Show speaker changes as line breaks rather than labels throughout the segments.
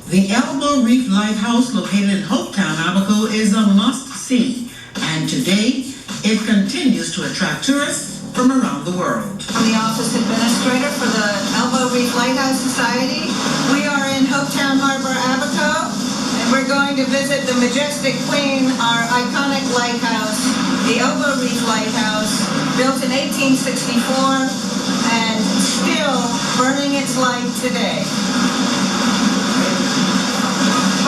The Elbow Reef Lighthouse, located in Hopetown, Abaco, is a must-see, and today it continues to attract tourists from around the world.
I'm the office administrator for the Elbow Reef Lighthouse Society. We are in Hopetown Harbor, Abaco, and we're going to visit the Majestic Queen, our iconic lighthouse, the Elbow Reef Lighthouse, built in 1864 and still burning its light today.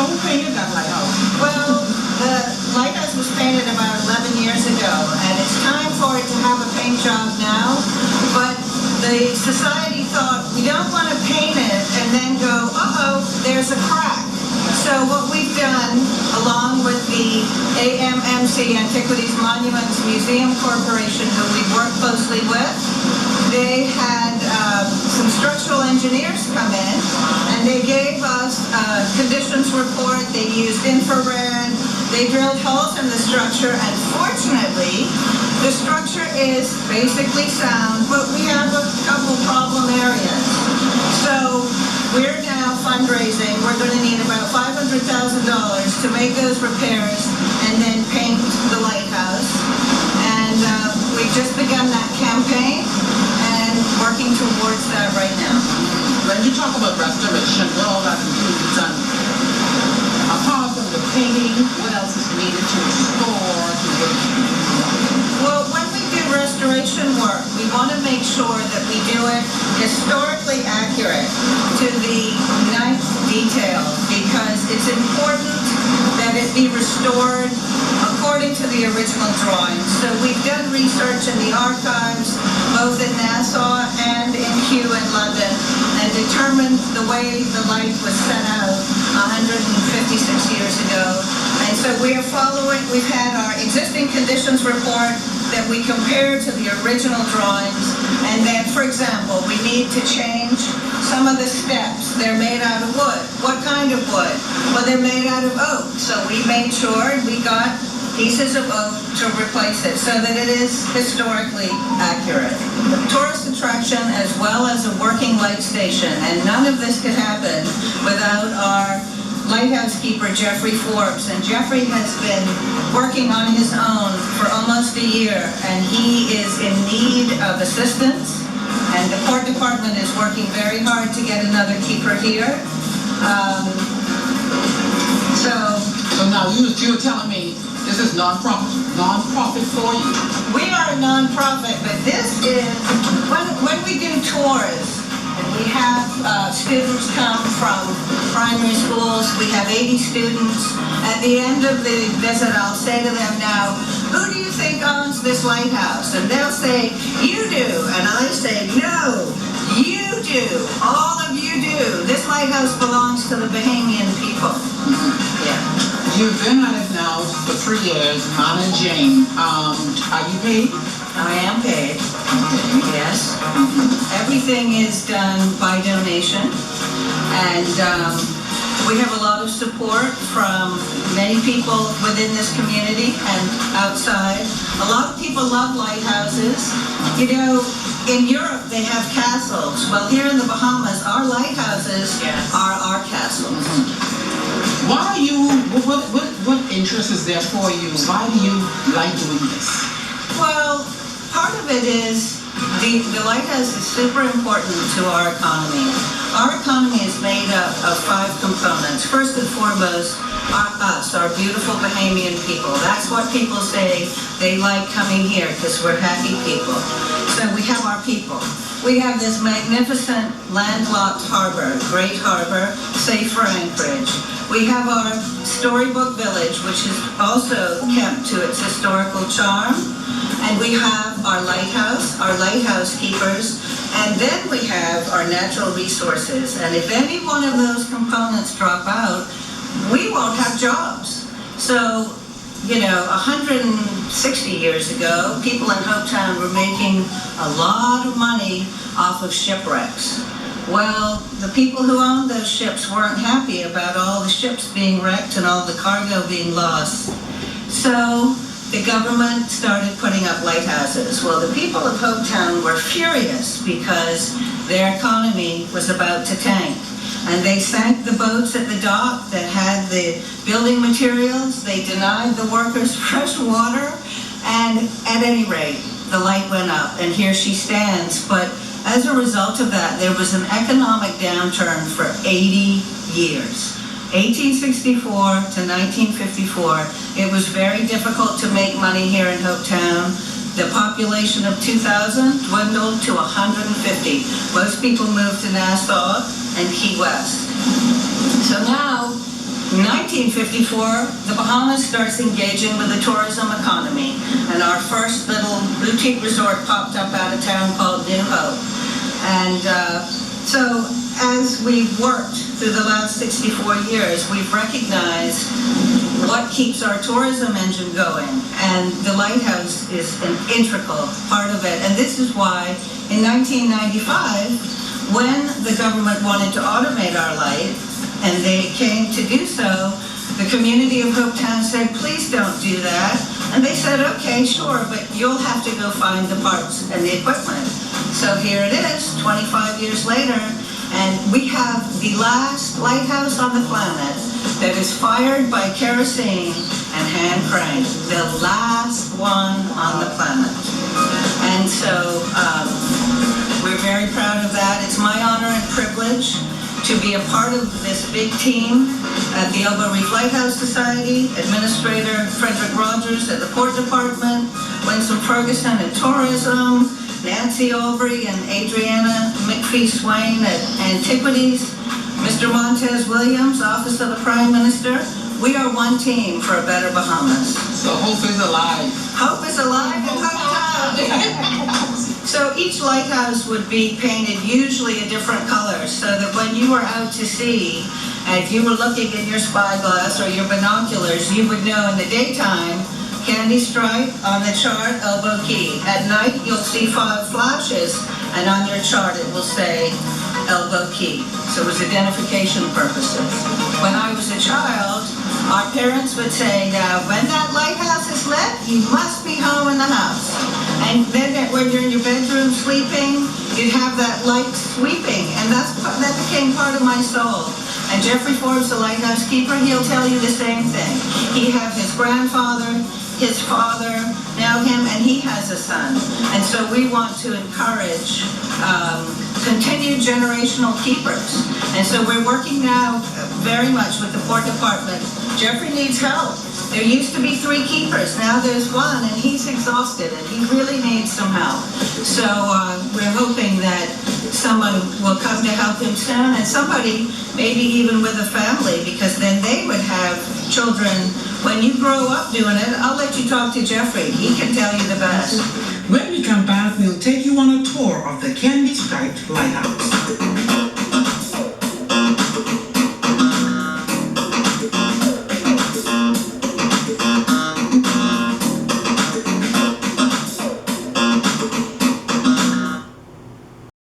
Who painted that lighthouse?
Well, the lighthouse was painted about 11 years ago, and it's time for it to have a paint job now, but the society thought, we don't want to paint it and then go, uh-oh, there's a crack. So what we've done, along with the AMMC, Antiquities Monuments Museum Corporation, who we work closely with, they had some structural engineers come in, and they gave us a conditions report. They used infrared. They drilled holes in the structure, and fortunately, the structure is basically sound, but we have a couple problem areas. So we're now fundraising. We're going to need about $500,000 to make those repairs and then paint the lighthouse. And we've just begun that campaign and working towards that right now.
When you talk about restoration, what all that includes, and apart from the painting, what else is needed to restore?
Well, when we do restoration work, we want to make sure that we do it historically accurate to the ninth detail, because it's important that it be restored according to the original drawings. So we've done research in the archives, both in Nassau and in Kew in London, and determined the way the light was set out 156 years ago. And so we are following, we've had our existing conditions report that we compare to the original drawings, and then, for example, we need to change some of the steps. They're made out of wood. What kind of wood? Well, they're made out of oak. So we made sure we got pieces of oak to replace it so that it is historically accurate. Tourist attraction as well as a working light station, and none of this could happen without our lighthouse keeper, Jeffrey Forbes. And Jeffrey has been working on his own for almost a year, and he is in need of assistance. And the Port Department is working very hard to get another keeper here. So
now you're telling me this is non-profit for you?
We are a non-profit, but this is, when we do tours, and we have students come from primary schools, we have 80 students. At the end of the visit, I'll say to them, now, who do you think owns this lighthouse? And they'll say, you do. And I say, no, you do. All of you do. This lighthouse belongs to the Bahamian people. Yeah.
You've been at it now for 3 years, managing. Are you paid?
I am paid. Yes. Everything is done by donation, and we have a lot of support from many people within this community and outside. A lot of people love lighthouses. You know, in Europe they have castles. Well, here in the Bahamas, our lighthouses are our castles.
Why are you, what interest is there for you? Why do you like doing this?
Well, part of it is the lighthouse is super important to our economy. Our economy is made up of 5 components. First and foremost, our beautiful Bahamian people. That's what people say they like coming here, because we're happy people. So we have our people. We have this magnificent landlocked harbor, great harbor, safe for anchorage. We have our storybook village, which is also kept to its historical charm. And we have our lighthouse keepers, and then we have our natural resources. And if any one of those components drop out, we won't have jobs. So, you know, 160 years ago, people in Hopetown were making a lot of money off of shipwrecks. Well, the people who owned those ships weren't happy about all the ships being wrecked and all the cargo being lost. So the government started putting up lighthouses. Well, the people of Hopetown were furious because their economy was about to tank. And they sank the boats at the dock that had the building materials. They denied the workers fresh water. And at any rate, the light went up, and here she stands. But as a result of that, there was an economic downturn for 80 years. 1864 to 1954, it was very difficult to make money here in Hopetown. The population of 2,000 dwindled to 150. Most people moved to Nassau and Key West. So now, in 1954, the Bahamas starts engaging with the tourism economy, and our first little boutique resort popped up out of town called New Hope. And so as we've worked through the last 64 years, we've recognized what keeps our tourism engine going, and the lighthouse is an integral part of it. And this is why in 1995, when the government wanted to automate our life, and they came to do so, the community of Hopetown said, please don't do that. And they said, okay, sure, but you'll have to go find the parts and the equipment. So here it is, 25 years later, and we have the last lighthouse on the planet that is fired by kerosene and hand cranked. The last one on the planet. And so we're very proud of that. It's my honor and privilege to be a part of this big team at the Elbow Reef Lighthouse Society, Administrator Frederick Rogers at the Port Department, Winsome Ferguson at Tourism, Nancy Aubrey and Adriana McPhee-Swain at Antiquities, Mr. Montez Williams, Office of the Prime Minister. We are one team for a better Bahamas.
So hope is alive.
Hope is alive in Hopetown. So each lighthouse would be painted usually a different color, so that when you were out to sea, and if you were looking in your spyglass or your binoculars, you would know in the daytime, candy stripe on the chart, Elbow Key. At night, you'll see 5 flashes, and on your chart it will say Elbow Key. So it was identification purposes. When I was a child, our parents would say, now, when that lighthouse is lit, you must be home in the house. And then when you're in your bedroom sleeping, you'd have that light sweeping, and that became part of my soul. And Jeffrey Forbes, the lighthouse keeper, he'll tell you the same thing. He had his grandfather, his father, now him, and he has a son. And so we want to encourage continued generational keepers. And so we're working now very much with the Port Department. Jeffrey needs help. There used to be 3 keepers, now there's 1, and he's exhausted, and he really needs some help. So we're hoping that someone will come to help him soon, and somebody maybe even with a family, because then they would have children. When you grow up doing it, I'll let you talk to Jeffrey. He can tell you the best.
When we come back, we'll take you on a tour of the candy-striped lighthouse.